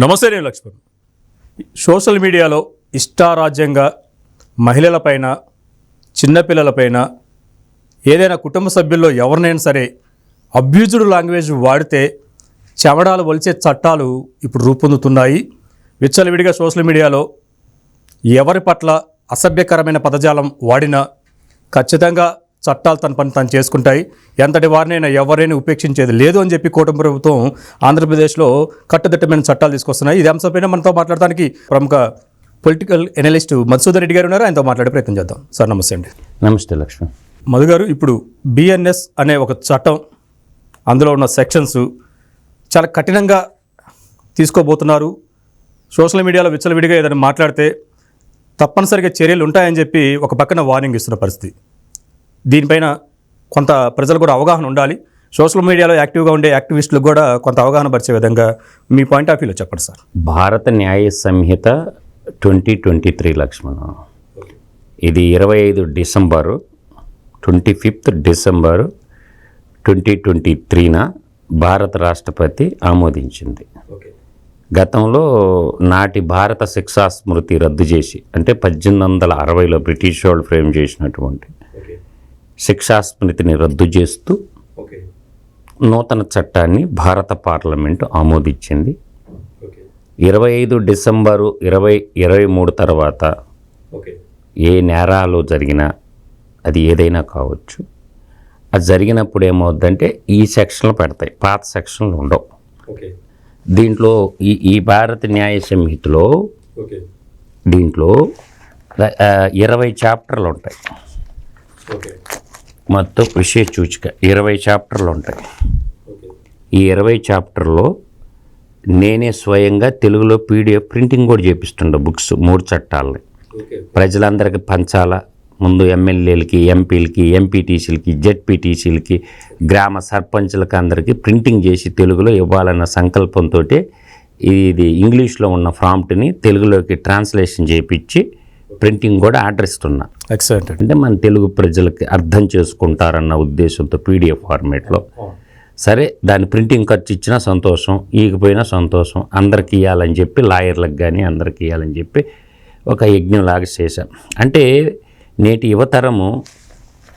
నమస్తే, నేను లక్ష్మణ్. సోషల్ మీడియాలో ఇష్టారాజ్యంగా మహిళలపైన, చిన్నపిల్లలపైన, ఏదైనా కుటుంబ సభ్యుల్లో ఎవరినైనా సరే అబ్యూజ్డ్ లాంగ్వేజ్ వాడితే చెమడాలు ఒలిచే చట్టాలు ఇప్పుడు రూపొందుతున్నాయి. విచ్చలవిడిగా సోషల్ మీడియాలో ఎవరి పట్ల అసభ్యకరమైన పదజాలం వాడినా ఖచ్చితంగా చట్టాలు తన పని తను చేసుకుంటాయి. ఎంతటి వారినైనా ఎవరైనా ఉపేక్షించేది లేదు అని చెప్పి కూటమి ప్రభుత్వం ఆంధ్రప్రదేశ్లో కట్టుదిట్టమైన చట్టాలు తీసుకొస్తున్నాయి. ఇది అంశంపైన మనతో మాట్లాడడానికి ప్రముఖ పొలిటికల్ ఎనలిస్ట్ మధుసూదన్ రెడ్డి గారు ఉన్నారు. ఆయనతో మాట్లాడే ప్రయత్నం చేద్దాం. సార్ నమస్తే అండి. నమస్తే లక్ష్మణ్. మధు గారు, ఇప్పుడు బిఎన్ఎస్ అనే ఒక చట్టం, అందులో ఉన్న సెక్షన్స్ చాలా కఠినంగా తీసుకోబోతున్నారు. సోషల్ మీడియాలో విచ్చలవిడిగా ఏదైనా మాట్లాడితే తప్పనిసరిగా చర్యలు ఉంటాయని చెప్పి ఒక పక్కన వార్నింగ్ ఇస్తున్న పరిస్థితి. దీనిపైన కొంత ప్రజలు కూడా అవగాహన ఉండాలి. సోషల్ మీడియాలో యాక్టివ్గా ఉండే యాక్టివిస్టులకు కూడా కొంత అవగాహన పరిచే విధంగా మీ పాయింట్ ఆఫ్ వ్యూలో చెప్పండి సార్. భారత న్యాయ సంహిత 2023 లక్ష్మణ్, ఇది 25 డిసెంబరు 25th డిసెంబరు 2023న భారత రాష్ట్రపతి ఆమోదించింది. గతంలో నాటి భారత శిక్షా స్మృతి రద్దు చేసి, అంటే 1860లో బ్రిటిష్ వాళ్ళు ఫ్రేమ్ చేసినటువంటి శిక్షా స్మృతిని రద్దు చేస్తూ నూతన చట్టాన్ని భారత పార్లమెంటు ఆమోదించింది. 25 డిసెంబరు 2023 తర్వాత ఏ నేరాలు జరిగినా, అది ఏదైనా కావచ్చు, అది జరిగినప్పుడు ఏమవుద్దంటే ఈ సెక్షన్లు పెడతాయి, పాత సెక్షన్లు ఉండవు. దీంట్లో ఈ భారత న్యాయ సంహితలో దీంట్లో 20 చాప్టర్లు ఉంటాయి. మొత్తం విషయ సూచిక 20 చాప్టర్లు ఉంటాయి. ఈ 20 చాప్టర్లో నేనే స్వయంగా తెలుగులో PDF ప్రింటింగ్ కూడా చేపిస్తుండే బుక్స్ 3 చట్టాలని ప్రజలందరికీ పంచాలా. ముందు ఎమ్మెల్యేలకి, ఎంపీలకి, ఎంపీటీసీలకి, జెడ్పీటీసీలకి, గ్రామ సర్పంచులకి అందరికీ ప్రింటింగ్ చేసి తెలుగులో ఇవ్వాలన్న సంకల్పంతో ఇది ఇంగ్లీష్లో ఉన్న ప్రాంప్ట్ని తెలుగులోకి ట్రాన్స్లేషన్ చేయించి ప్రింటింగ్ కూడా ఆర్డర్ ఇస్తున్నా. ఎక్సలెంట్. అంటే మన తెలుగు ప్రజలకి అర్థం చేసుకుంటారన్న ఉద్దేశంతో PDF ఫార్మేట్లో. సరే, దాని ప్రింటింగ్ ఖర్చు ఇచ్చినా సంతోషం, ఈగిపోయినా సంతోషం, అందరికి ఇవ్వాలని చెప్పి, లాయర్లకు కానీ అందరికి ఇవ్వాలని చెప్పి ఒక యజ్ఞంలాగా చేశాం. అంటే నేటి యువతరము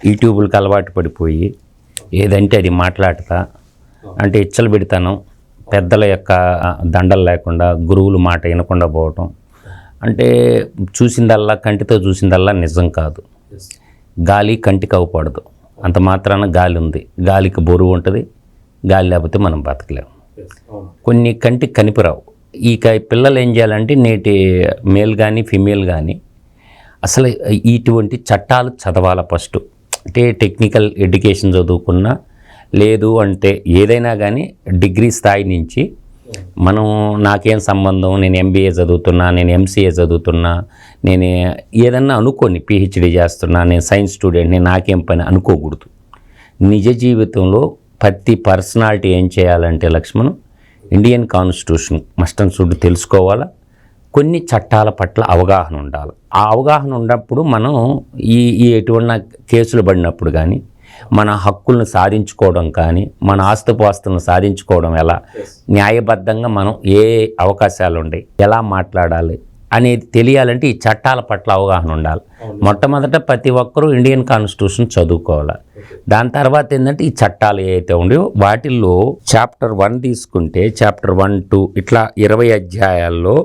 యూట్యూబ్లకు అలవాటు పడిపోయి ఏదంటే అది మాట్లాడతా, అంటే ఇచ్చలు పెడతాను, పెద్దల యొక్క దండలు లేకుండా, గురువుల మాట వినకుండా పోవటం. అంటే చూసిందల్లా, కంటితో చూసిందల్లా నిజం కాదు. గాలి కంటికి అవ్వకూడదు. అంత మాత్రాన గాలి ఉంది, గాలికి బరువు ఉంటుంది. గాలి లేకపోతే మనం బతకలేము. కొన్ని కంటికి కనిపిరావు. ఈ పిల్లలు ఏం చేయాలంటే, నేటి మేల్ కానీ ఫిమేల్ కానీ అసలు ఇటువంటి చట్టాలు చదవాలా ఫస్ట్. అంటే టెక్నికల్ ఎడ్యుకేషన్ చదువుకున్నా, లేదు అంటే ఏదైనా కానీ డిగ్రీ స్థాయి నుంచి మనం నాకేం సంబంధం, నేను MBA చదువుతున్నా, నేను MCA చదువుతున్నా, నేను ఏదన్నా అనుకోని PhD చేస్తున్నా, నేను సైన్స్ స్టూడెంట్, నేను నాకేం పని అనుకోకూడదు. నిజ జీవితంలో ప్రతి పర్సనాలిటీ ఏం చేయాలంటే Laxman, Indian constitution must and should తెలుసుకోవాలా. కొన్ని చట్టాల పట్ల అవగాహన ఉండాలి. ఆ అవగాహన ఉన్నప్పుడు మనం ఈ ఎటువంటి కేసులు పడినప్పుడు కానీ, మన హక్కులను సాధించుకోవడం కానీ, మన ఆస్తుపాస్తులను సాధించుకోవడం ఎలా, న్యాయబద్ధంగా మనం ఏ అవకాశాలు ఉన్నాయి, ఎలా మాట్లాడాలి అనేది తెలియాలంటే ఈ చట్టాల పట్ల అవగాహన ఉండాలి. మొట్టమొదట ప్రతి ఒక్కరూ ఇండియన్ కాన్స్టిట్యూషన్ చదువుకోవాలి. దాని తర్వాత ఏంటంటే ఈ చట్టాలు ఏవైతే ఉండేవో వాటిల్లో చాప్టర్ 1 తీసుకుంటే చాప్టర్ 1, 2 ఇట్లా 20 అధ్యాయాల్లో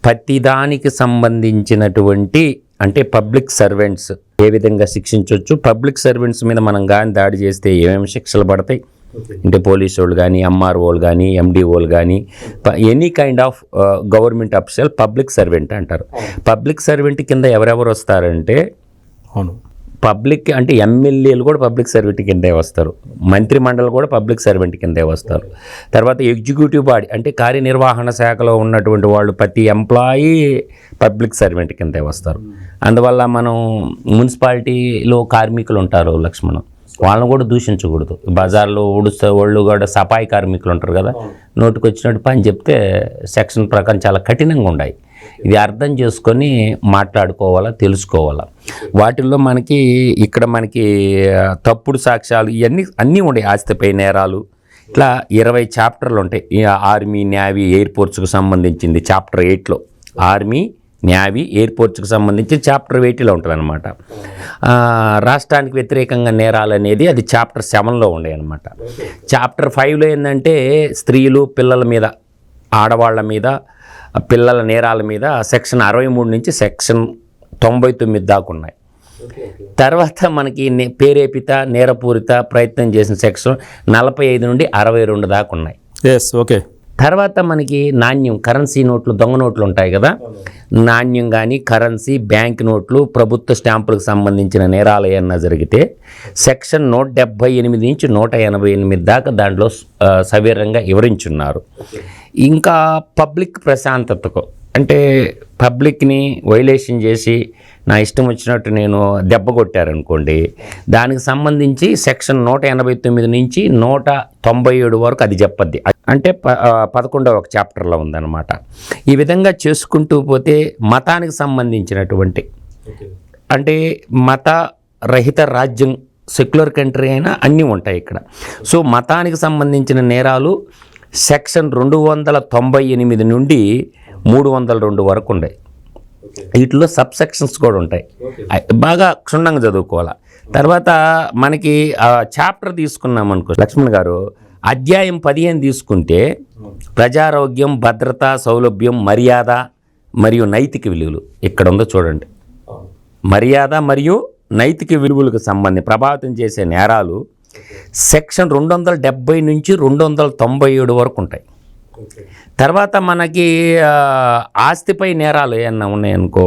ప్రతిదానికి సంబంధించినటువంటి, అంటే పబ్లిక్ సర్వెంట్స్ ఏ విధంగా శిక్షించవచ్చు, పబ్లిక్ సర్వెంట్స్ మీద మనం కానీ దాడి చేస్తే ఏమేమి శిక్షలు పడతాయి, అంటే పోలీసు వాళ్ళు కానీ, MROలు కానీ, MDOలు కానీ, any kind of government official public servant అంటారు. పబ్లిక్ సర్వెంట్ కింద ఎవరెవరు వస్తారంటే, పబ్లిక్ అంటే ఎమ్మెల్యేలు కూడా పబ్లిక్ సర్వెంట్ కిందే వస్తారు, మంత్రి మండలి కూడా పబ్లిక్ సర్వెంట్ కిందే వస్తారు. తర్వాత ఎగ్జిక్యూటివ్ బాడీ అంటే కార్యనిర్వహణ శాఖలో ఉన్నటువంటి వాళ్ళు ప్రతి ఎంప్లాయీ పబ్లిక్ సర్వెంట్ కిందే వస్తారు. అందువల్ల మనం మున్సిపాలిటీలో కార్మికులు ఉంటారు లక్ష్మణ్, వాళ్ళని కూడా దూషించకూడదు. బజార్లో ఊడుస్తే వాళ్ళు కూడా సఫాయి కార్మికులు ఉంటారు కదా, నోటికి వచ్చినట్టు పని చెప్తే సెక్షన్ ప్రకారం చాలా కఠినంగా ఉన్నాయి. ఇది అర్థం చేసుకొని మాట్లాడుకోవాలా, తెలుసుకోవాలా. వాటిల్లో మనకి ఇక్కడ మనకి తప్పుడు సాక్ష్యాలు ఇవన్నీ అన్నీ ఉన్నాయి. ఆస్తిపై నేరాలు ఇట్లా 20 చాప్టర్లు ఉంటాయి. ఈ ఆర్మీ, నేవీ, ఎయిర్పోర్ట్స్కి సంబంధించింది చాప్టర్ 8లో, ఆర్మీ, నేవీ, ఎయిర్పోర్ట్స్కి సంబంధించి చాప్టర్ 8లో ఉంటుంది అనమాట. రాష్ట్రానికి వ్యతిరేకంగా నేరాలు అనేది అది చాప్టర్ 7లో ఉండే అనమాట. చాప్టర్ 5లో ఏంటంటే స్త్రీలు, పిల్లల మీద, ఆడవాళ్ళ మీద, పిల్లల నేరాల మీద సెక్షన్ 63 నుంచి సెక్షన్ 99 దాకా ఉన్నాయి. తర్వాత మనకి ప్రేరేపిత, నేరపూరిత ప్రయత్నం చేసిన సెక్షన్ 45 నుండి 62 దాకా ఉన్నాయి. ఓకే. తర్వాత మనకి నాణ్యం, కరెన్సీ నోట్లు, దొంగ నోట్లు ఉంటాయి కదా, నాణ్యం కానీ కరెన్సీ, బ్యాంక్ నోట్లు, ప్రభుత్వ స్టాంపులకు సంబంధించిన నేరాలు ఏమన్నా జరిగితే సెక్షన్ 178 నుంచి 188 దాకా దాంట్లో సవివరంగా వివరించున్నారు. ఇంకా పబ్లిక్ ప్రశాంతతకు, అంటే పబ్లిక్ని వైలేషన్ చేసి నా ఇష్టం వచ్చినట్టు నేను దెబ్బ కొట్టారనుకోండి, దానికి సంబంధించి సెక్షన్ 189 నుంచి 197 వరకు అది చెప్పద్ది. అంటే 11వ చాప్టర్లో ఉందన్నమాట. ఈ విధంగా చేసుకుంటూ పోతే మతానికి సంబంధించినటువంటి, అంటే మత రహిత రాజ్యం, సెక్యులర్ కంట్రీ అయినా అన్నీ ఉంటాయి ఇక్కడ. సో మతానికి సంబంధించిన నేరాలు సెక్షన్ 298 నుండి 302 వరకు ఉన్నాయి. వీటిలో సబ్ సెక్షన్స్ కూడా ఉంటాయి. బాగా క్షుణ్ణంగా చదువుకోవాలి. తర్వాత మనకి చాప్టర్ తీసుకున్నాం అనుకో లక్ష్మణ్ గారు, అధ్యాయం 15 తీసుకుంటే ప్రజారోగ్యం, భద్రత, సౌలభ్యం, మర్యాద మరియు నైతిక విలువలు ఇక్కడ ఉందో చూడండి. మర్యాద మరియు నైతిక విలువలకు సంబంధించి ప్రభావితం చేసే నేరాలు సెక్షన్ 270 నుంచి 297 వరకు ఉంటాయి. తర్వాత మనకి ఆస్తిపై నేరాలు ఏమన్నా ఉన్నాయనుకో,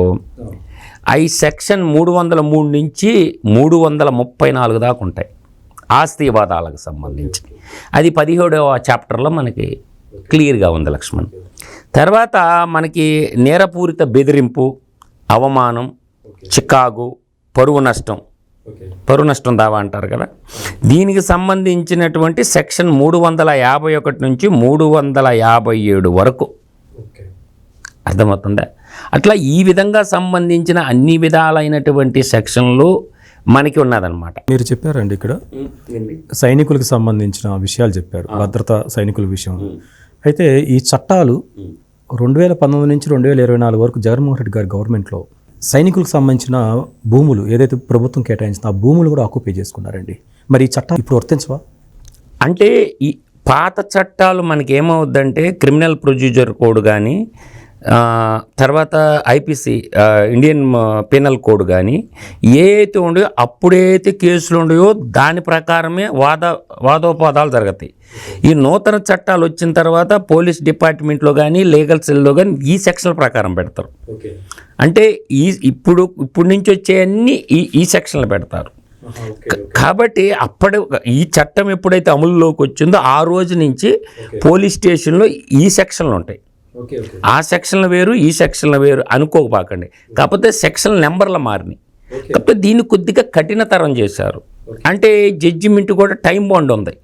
అవి సెక్షన్ 303 నుంచి 334 దాకా ఉంటాయి, ఆస్తి వివాదాలకు సంబంధించి. అది 17వ చాప్టర్లో మనకి క్లియర్గా ఉంది లక్ష్మణ్. తర్వాత మనకి నేరపూరిత బెదిరింపు, అవమానం, చికాకు, పరువు నష్టం దావా అంటారు కదా, దీనికి సంబంధించినటువంటి సెక్షన్ 351 నుంచి 357 వరకు. అర్థమవుతుందా? అట్లా ఈ విధంగా సంబంధించిన అన్ని విధాలైనటువంటి సెక్షన్లు మనకి ఉన్నదన్నమాట. మీరు చెప్పారండి ఇక్కడ సైనికులకు సంబంధించిన విషయాలు చెప్పారు, భద్రత సైనికుల విషయం. అయితే ఈ చట్టాలు 2019 నుంచి 2024 వరకు జగన్మోహన్ రెడ్డి గారి గవర్నమెంట్లో సైనికులకు సంబంధించిన భూములు ఏదైతే ప్రభుత్వం కేటాయించిందో ఆ భూములు కూడా ఆక్యుపై చేసుకున్నారండి. మరి ఈ చట్టాలు ఇప్పుడు వర్తించవా? అంటే ఈ పాత చట్టాలు మనకి ఏమవుద్దంటే క్రిమినల్ ప్రొసీజర్ కోడ్ కానీ, తర్వాత ఐపీసీ ఇండియన్ పీనల్ కోడ్ కానీ ఏదైతే ఉండేవో అప్పుడైతే కేసులు ఉండేవో దాని ప్రకారమే వాదోపాదాలు జరుగుతాయి. ఈ నూతన చట్టాలు వచ్చిన తర్వాత పోలీస్ డిపార్ట్మెంట్లో కానీ లీగల్ సెల్లో కానీ ఈ సెక్షన్ల ప్రకారం పెడతారు. అంటే ఇప్పుడు నుంచి వచ్చేవన్నీ ఈ సెక్షన్లు పెడతారు. కాబట్టి ఈ చట్టం ఎప్పుడైతే అమలులోకి వచ్చిందో ఆ రోజు నుంచి పోలీస్ స్టేషన్లో ఈ సెక్షన్లు ఉంటాయి. ఆ సెక్షన్లు వేరు, ఈ సెక్షన్లు వేరు అనుకోపాకండి. కాకపోతే సెక్షన్ నెంబర్లు మారినాయి. కాకపోతే దీన్ని కొద్దిగా కఠినతరం చేశారు. అంటే జడ్జిమెంట్ కూడా టైం బాండ్ ఉంది.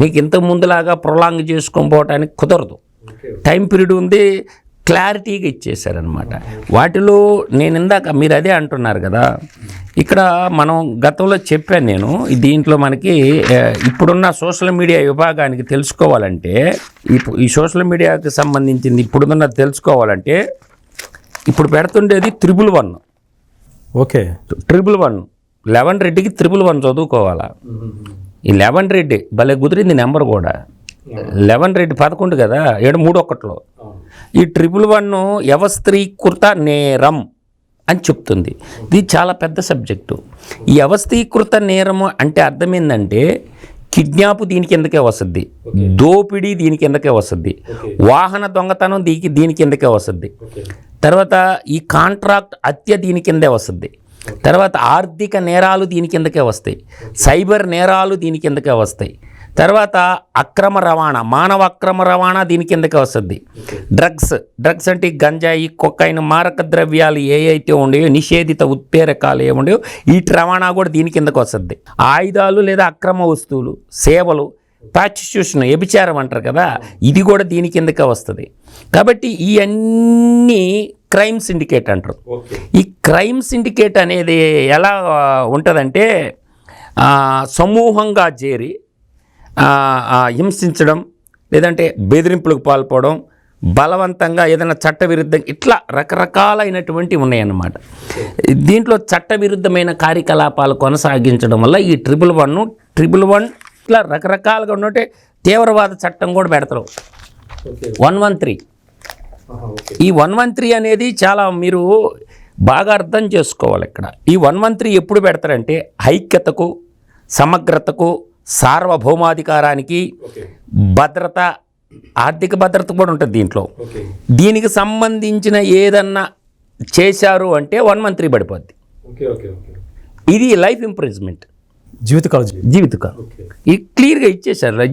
నీకు ఇంత ముందులాగా ప్రొలాంగ్ చేసుకొని పోవటానికి కుదరదు. టైం పీరియడ్ ఉంది, క్లారిటీగా ఇచ్చేశారనమాట. వాటిలో నేను ఇందాక మీరు అదే అంటున్నారు కదా, ఇక్కడ మనం గతంలో చెప్పాను నేను, దీంట్లో మనకి ఇప్పుడున్న సోషల్ మీడియా విభాగానికి తెలుసుకోవాలంటే, ఈ సోషల్ మీడియాకి సంబంధించింది ఇప్పుడున్న తెలుసుకోవాలంటే ఇప్పుడు పెడుతుండేది 111. ఓకే, 111 11 రెడ్డికి 111 చదువుకోవాలా. ఈ 11 రెడ్డి భలే కుదిరింది నెంబర్ కూడా. 11 రెడ్డి 11 కదా, 731లో ఈ 111 వ్యవస్థీకృత నేరం అని చెప్తుంది. ఇది చాలా పెద్ద సబ్జెక్టు. ఈ వ్యవస్థీకృత నేరము అంటే అర్థం ఏంటంటే కిడ్నాప్ దీని కిందకే వస్తుంది, దోపిడీ దీని కిందకే వస్తుంది, వాహన దొంగతనం దీని కిందకే వస్తుంది, తర్వాత ఈ కాంట్రాక్ట్ హత్య దీని కిందే వస్తుంది, తర్వాత ఆర్థిక నేరాలు దీని కిందకే వస్తాయి, సైబర్ నేరాలు దీని కిందకే వస్తాయి, తర్వాత అక్రమ రవాణా, మానవ అక్రమ రవాణా దీని కిందకే వస్తుంది, డ్రగ్స్ అంటే గంజాయి, కొకైన్, మారక ద్రవ్యాలు ఏ అయితే ఉండేవో, నిషేధిత ఉత్ప్రేరకాలు ఏముండేవో వీటి రవాణా కూడా దీని కిందకు వస్తుంది, ఆయుధాలు లేదా అక్రమ వస్తువులు, సేవలు, ప్రాస్టిట్యూషన్, వ్యభిచారం అంటారు కదా, ఇది కూడా దీని కిందకే వస్తుంది. కాబట్టి ఈ అన్నీ క్రైమ్ సిండికేట్ అంటారు. ఈ క్రైమ్ సిండికేట్ అనేది ఎలా ఉంటుందంటే సమూహంగా చేరి హింసించడం, లేదంటే బెదిరింపులకు పాల్పడడం, బలవంతంగా ఏదైనా చట్టవిరుద్ధంగా, ఇట్లా రకరకాలైనటువంటి ఉన్నాయన్నమాట. దీంట్లో చట్టవిరుద్ధమైన కార్యకలాపాలు కొనసాగించడం వల్ల ఈ 111 ఇట్లా రకరకాలుగా ఉన్నట్టే తీవ్రవాద చట్టం కూడా పెడతారు. 113 ఈ 113 అనేది చాలా మీరు బాగా అర్థం చేసుకోవాలి. ఇక్కడ ఈ 113 ఎప్పుడు పెడతారంటే ఐక్యతకు, సమగ్రతకు, సార్వభౌమాధికారానికి, భద్రత, ఆర్థిక భద్రత కూడా ఉంటుంది దీంట్లో. దీనికి సంబంధించిన ఏదన్నా చేశారు అంటే 113 పడిపోద్ది. ఇది లైఫ్ ఇంప్రిజ్మెంట్, జీవితకాలం. ఇది క్లియర్గా ఇచ్చేశారు.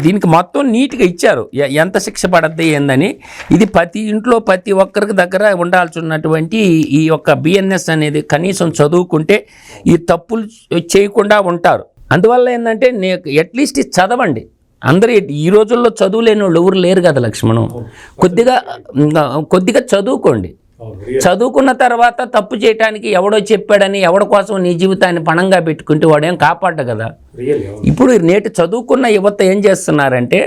దీనికి మొత్తం నీట్గా ఇచ్చారు ఎంత శిక్ష పడద్ది ఏందని. ఇది ప్రతి ఇంట్లో ప్రతి ఒక్కరికి దగ్గర ఉండాల్సి ఉన్నటువంటి ఈ యొక్క బిఎన్ఎస్ అనేది కనీసం చదువుకుంటే ఈ తప్పులు చేయకుండా ఉంటారు. అందువల్ల ఏంటంటే అట్లీస్ట్ చదవండి. అందరూ ఈ రోజుల్లో చదువులేని వాళ్ళు ఎవరు లేరు కదా లక్ష్మణం. కొద్దిగా చదువుకోండి. చదువుకున్న తర్వాత తప్పు చేయడానికి ఎవడో చెప్పాడని ఎవడి కోసం నీ జీవితాన్ని పణంగా పెట్టుకుంటే వాడేం కాపాడ్డ కదా. ఇప్పుడు నేటి చదువుకున్న యువత ఏం చేస్తున్నారంటే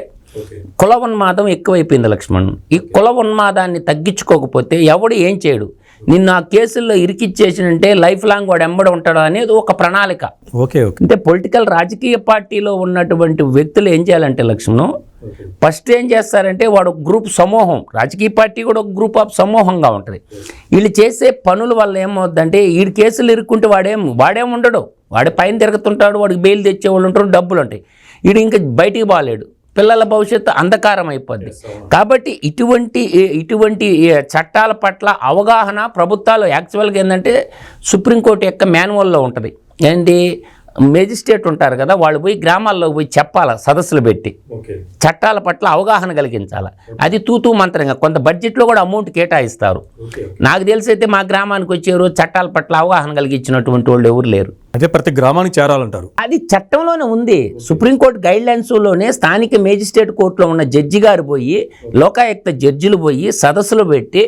కుల ఉన్మాదం ఎక్కువైపోయింది లక్ష్మణ్. ఈ కుల ఉన్మాదాన్ని తగ్గించుకోకపోతే ఎవడు ఏం చేయడు. నిన్ను ఆ కేసుల్లో ఇరికిచ్చేసినంటే లైఫ్ లాంగ్ వాడు ఎంబడి ఉంటాడు అనేది ఒక ప్రణాళిక. అంటే పొలిటికల్ రాజకీయ పార్టీలో ఉన్నటువంటి వ్యక్తులు ఏం చేయాలంటే లక్ష్మణ్, ఫస్ట్ ఏం చేస్తారంటే వాడు గ్రూప్ సమూహం, రాజకీయ పార్టీ కూడా ఒక గ్రూప్ ఆఫ్ సమూహంగా ఉంటుంది. వీళ్ళు చేసే పనుల వల్ల ఏమవుద్దంటే వీడి కేసులు ఇరుక్కుంటే వాడేం ఉండడు, వాడి పైన తిరుగుతుంటాడు, వాడికి బెయిల్ తెచ్చేవాళ్ళు ఉంటారు, డబ్బులు ఉంటాయి. వీడు ఇంకా బయటికి బాలేడు, పిల్లల భవిష్యత్తు అంధకారం అయిపోద్ది. కాబట్టి ఇటువంటి చట్టాల పట్ల అవగాహన ప్రభుత్వాలు యాక్చువల్గా ఏంటంటే సుప్రీంకోర్టు యొక్క మాన్యువల్లో ఉంటుంది. ఏంటి, మేజిస్ట్రేట్ ఉంటారు కదా, వాళ్ళు పోయి గ్రామాల్లో పోయి చెప్పాలి, సదస్సులు పెట్టి చట్టాల పట్ల అవగాహన కలిగించాలి. అది తూతూ మంత్రంగా కొంత బడ్జెట్లో కూడా అమౌంట్ కేటాయిస్తారు. నాకు తెలిసి అయితే మా గ్రామానికి వచ్చారు చట్టాల పట్ల అవగాహన కలిగించినటువంటి వాళ్ళు ఎవరు లేరు. అదే ప్రతి గ్రామానికి చేరాలంటారు. అది చట్టంలోనే ఉంది. సుప్రీంకోర్టు గైడ్ లైన్స్లోనే స్థానిక మేజిస్ట్రేట్ కోర్టులో ఉన్న జడ్జి గారు పోయి, లోకాయుక్త జడ్జిలు పోయి సదస్సులు పెట్టి,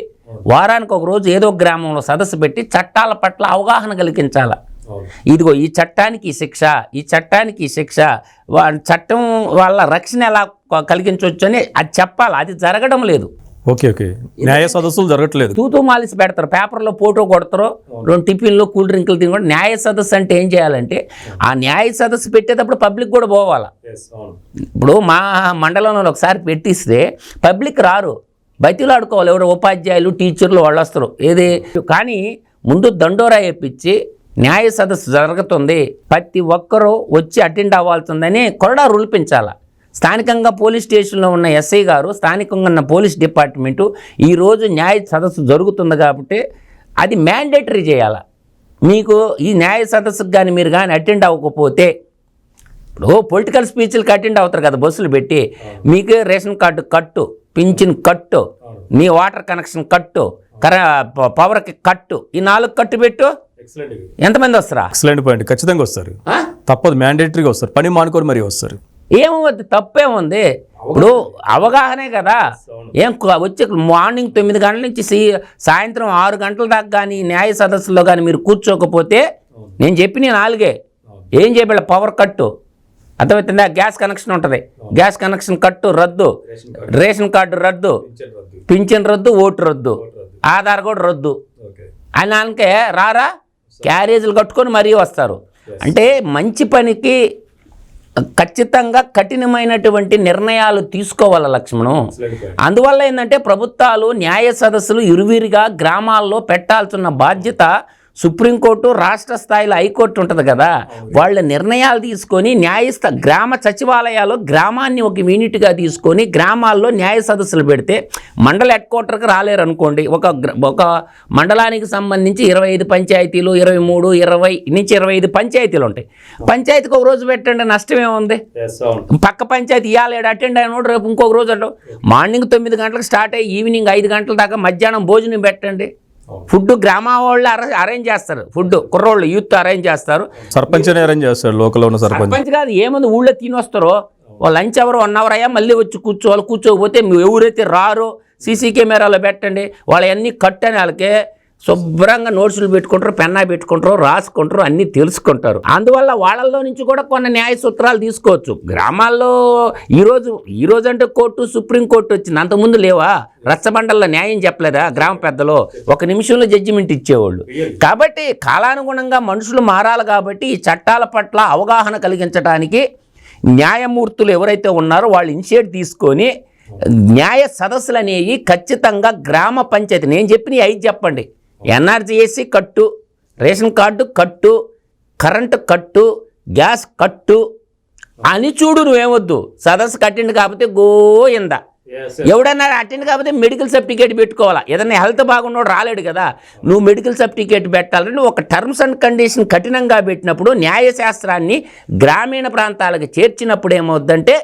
వారానికి ఒక రోజు ఏదో గ్రామంలో సదస్సు పెట్టి చట్టాల పట్ల అవగాహన కలిగించాలి. ఇదిగో ఈ చట్టానికి ఈ శిక్ష, ఈ చట్టానికి ఈ శిక్ష, చట్టం వల్ల రక్షణ ఎలా కలిగించవచ్చు అని అది చెప్పాలి. అది జరగడం లేదు. న్యాయ సదస్సులు జరగట్లేదు. తూతూ మాలిసి పెడతారు, పేపర్లో ఫోటో కొడతారు, 2 టిఫిన్లు కూల్ డ్రింకులు తిని కూడా. న్యాయ సదస్సు అంటే ఏం చేయాలంటే ఆ న్యాయ సదస్సు పెట్టేటప్పుడు పబ్లిక్ కూడా పోవాలా. ఇప్పుడు మా మండలంలో ఒకసారి పెట్టిస్తే పబ్లిక్ రారు, బతిలాడుకోవాలి. ఎవరు ఉపాధ్యాయులు, టీచర్లు వాళ్ళు వస్తారు. ఏది కానీ ముందు దండోరా వేయించి న్యాయ సదస్సు జరుగుతుంది, ప్రతి ఒక్కరూ వచ్చి అటెండ్ అవ్వాల్సిందని కొరడా రూల్ పెంచాలి. స్థానికంగా పోలీస్ స్టేషన్లో ఉన్న ఎస్ఐ గారు, స్థానికంగా ఉన్న పోలీస్ డిపార్ట్మెంటు ఈరోజు న్యాయ సదస్సు జరుగుతుంది కాబట్టి అది మ్యాండేటరీ చేయాలి. మీకు ఈ న్యాయ సదస్సుకు కానీ మీరు కానీ అటెండ్ అవ్వకపోతే, ఇప్పుడు పొలిటికల్ స్పీచ్లకు అటెండ్ అవుతారు కదా బస్సులు పెట్టి, మీకు రేషన్ కార్డు కట్టు, పింఛన్ కట్టు, నీ వాటర్ కనెక్షన్ కట్టు, పవర్కి కట్టు, ఈ 4 కట్టు పెట్టు. ఎంతమంది వస్తారా? Excellent point. ఖచ్చితంగా వస్తారు, తప్పదు, మ్యాండేటరీగా వస్తారు, పని మానుకొని మరీ వస్తారు. ఏమవుద్ది, తప్పేముంది. ఇప్పుడు అవగాహనే కదా. ఏం వచ్చి మార్నింగ్ 9 గంటల నుంచి సాయంత్రం 6 గంటల దాకా కానీ న్యాయ సదస్సులో కానీ మీరు కూర్చోకపోతే, నేను చెప్పిన 4 ఏం చేయబడ, పవర్ కట్టు, అర్థమవుతుందా, గ్యాస్ కనెక్షన్ ఉంటుంది, గ్యాస్ కనెక్షన్ కట్టు రద్దు, రేషన్ కార్డు రద్దు, పింఛన్ రద్దు, ఓటు రద్దు, ఆధార్ కూడా రద్దు అని రారా, క్యారేజీలు కట్టుకొని మరీ వస్తారు. అంటే మంచి పనికి ఖచ్చితంగా కఠినమైనటువంటి నిర్ణయాలు తీసుకోవాలి లక్ష్మణం. అందువల్ల ఏంటంటే ప్రభుత్వాలు న్యాయ సదస్సులు ఇరువిరిగా గ్రామాల్లో పెట్టాల్సిన బాధ్యత సుప్రీంకోర్టు, రాష్ట్ర స్థాయిలో హైకోర్టు ఉంటుంది కదా, వాళ్ళ నిర్ణయాలు తీసుకొని గ్రామ సచివాలయాలు గ్రామాన్ని ఒక యూనిట్గా తీసుకొని గ్రామాల్లో న్యాయ సదస్సులు పెడితే, మండల హెడ్ క్వార్టర్కి రాలేరు అనుకోండి, ఒక మండలానికి సంబంధించి 25 పంచాయతీలు, 23, 20 నుంచి 25 పంచాయతీలు ఉంటాయి. పంచాయతీకి ఒక రోజు పెట్టండి, నష్టమేముంది. పక్క పంచాయతీ ఇవాళ అటెండ్ అయినోడు రేపు ఇంకొక రోజు అంటావు. మార్నింగ్ 9 గంటలకు స్టార్ట్ అయ్యి ఈవినింగ్ 5 గంటల దాకా మధ్యాహ్నం భోజనం పెట్టండి. ఫుడ్ గ్రామ వాళ్ళు అరేంజ్ చేస్తారు, ఫుడ్ కుర్రోళ్ళు యూత్ అరేంజ్ చేస్తారు, సర్పంచ్ అరేంజ్ చేస్తారు, లోకల్ ఉన్న సర్పంచ్ కాదు. ఏముంది, ఊళ్ళో తిని వస్తారో, లంచ్ అవర్ 1 అవర్ అయ్యా మళ్ళీ వచ్చి కూర్చోవాలి. కూర్చోకపోతే ఎవరైతే రారో సీసీ కెమెరాలో పెట్టండి, వాళ్ళవన్నీ కట్టని వాళ్ళకి శుభ్రంగా నోట్సులు పెట్టుకుంటారు, పెన్నా పెట్టుకుంటారు, రాసుకుంటారు, అన్నీ తెలుసుకుంటారు. అందువల్ల వాళ్ళల్లో నుంచి కూడా కొన్ని న్యాయ సూత్రాలు తీసుకోవచ్చు. గ్రామాల్లో ఈరోజు అంటే కోర్టు, సుప్రీంకోర్టు వచ్చింది, అంతకుముందు లేవా? రచ్చబండల్లో న్యాయం చెప్పలేదా గ్రామ పెద్దలు? ఒక నిమిషంలో జడ్జిమెంట్ ఇచ్చేవాళ్ళు. కాబట్టి కాలానుగుణంగా మనుషులు మారాలి. కాబట్టి ఈ చట్టాల పట్ల అవగాహన కలిగించడానికి న్యాయమూర్తులు ఎవరైతే ఉన్నారో వాళ్ళు ఇనిషియేట్ తీసుకొని న్యాయ సదస్సులు అనేవి ఖచ్చితంగా గ్రామ పంచాయతీ, నేను చెప్పిన 5 చెప్పండి: ఎన్ఆర్జీఎస్సీ కట్టు, రేషన్ కార్డు కట్టు, కరెంటు కట్టు, గ్యాస్ కట్టు అని చూడు. నువ్వేమొద్దు, సదస్సు కట్టిండు కాకపోతే గోయిందా. ఎవడన్నా అటెండ్ కాకపోతే మెడికల్ సర్టిఫికేట్ పెట్టుకోవాలా. ఏదన్నా హెల్త్ బాగున్నాడు రాలేడు కదా, నువ్వు మెడికల్ సర్టిఫికేట్ పెట్టాలని ఒక టర్మ్స్ అండ్ కండిషన్ కఠినంగా పెట్టినప్పుడు, న్యాయశాస్త్రాన్ని గ్రామీణ ప్రాంతాలకు చేర్చినప్పుడు ఏమవుద్దంటే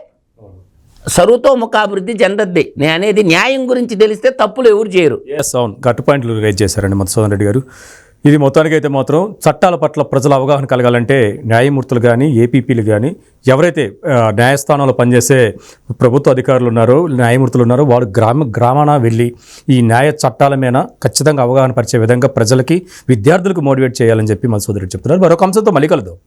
సర్వతోముఖాభివృద్ధి చెందద్ది. నేను అనేది న్యాయం గురించి తెలిస్తే తప్పులు ఎవరు చేయరు. అవును, గట్టు పాయింట్లు రేజ్ చేశారండి మధుసూదన్ రెడ్డి గారు. ఇది మొత్తానికి అయితే మాత్రం చట్టాల పట్ల ప్రజల అవగాహన కలగాలంటే న్యాయమూర్తులు కానీ, ఏపీపీలు కానీ, ఎవరైతే న్యాయస్థానంలో పనిచేసే ప్రభుత్వ అధికారులు ఉన్నారో, న్యాయమూర్తులు ఉన్నారో, వారు గ్రామాన వెళ్ళి ఈ న్యాయ చట్టాల మీద ఖచ్చితంగా అవగాహన పరిచే విధంగా ప్రజలకి, విద్యార్థులకు మోటివేట్ చేయాలని చెప్పి మధుసూదన్ రెడ్డి చెప్తున్నారు. మరొక అంశంతో మళ్ళీ కలుద్దాం.